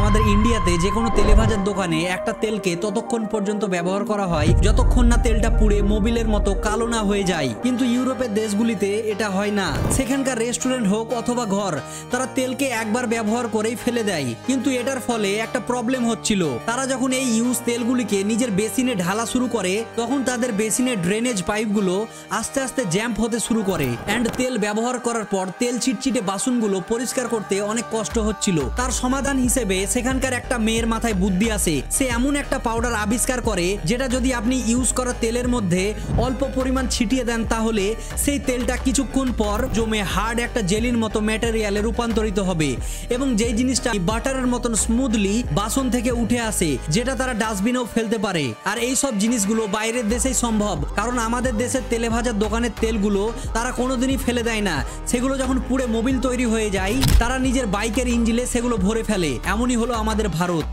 আমাদের ইন্ডিয়াতে যে কোনো তেলে ভাজার দোকানে একটা তেলকে ততক্ষণ পর্যন্ত ব্যবহার করা হয় যতক্ষণ না তেলটা পুড়ে মোবিলের মতো কালো না হয়ে যায়। কিন্তু ইউরোপের দেশগুলিতে এটা হয় না। সেখানকার রেস্টুরেন্ট হোক অথবা ঘর, তারা তেলকে একবার ব্যবহার করেই ফেলে দেয়। কিন্তু এটার ফলে একটা প্রবলেম হচ্ছিল। তারা যখন এই ইউজ তেলগুলিকে নিজের বেসিনে ঢালা শুরু করে তখন তাদের বেসিনের ড্রেনেজ পাইপগুলো আস্তে আস্তে জ্যাম্প হতে শুরু করে অ্যান্ড তেল ব্যবহার করার পর তেল চিটচিটে বাসনগুলো পরিষ্কার করতে অনেক কষ্ট হচ্ছিল। তার সমাধান হিসেবে সেখানকার একটা মেয়ের মাথায় বুদ্ধি আসে। সে এমন একটা পাউডার আবিষ্কার করে যেটা যদি আপনি ইউজ করা তেলের মধ্যে অল্প পরিমাণ ছিটিয়ে দেন তাহলে সেই তেলটা কিছুক্ষণ পর জমে হার্ড একটা জেলির মতো ম্যাটেরিয়ালে রূপান্তরিত হবে এবং যেই জিনিসটা বাটারের মতন স্মুথলি বাসন থেকে উঠে আসে, যেটা তারা ডাস্টবিনেও ফেলতে পারে। আর এই সব জিনিসগুলো বাইরের দেশেই সম্ভব, কারণ আমাদের দেশের তেলে ভাজার দোকানের তেলগুলো তারা কোনোদিনই ফেলে দেয় না। সেগুলো যখন পুড়ে মোবিল তৈরি হয়ে যায় তারা নিজের বাইকের ইঞ্জিনে সেগুলো ভরে ফেলে। এমনই হলো আমাদের ভারত।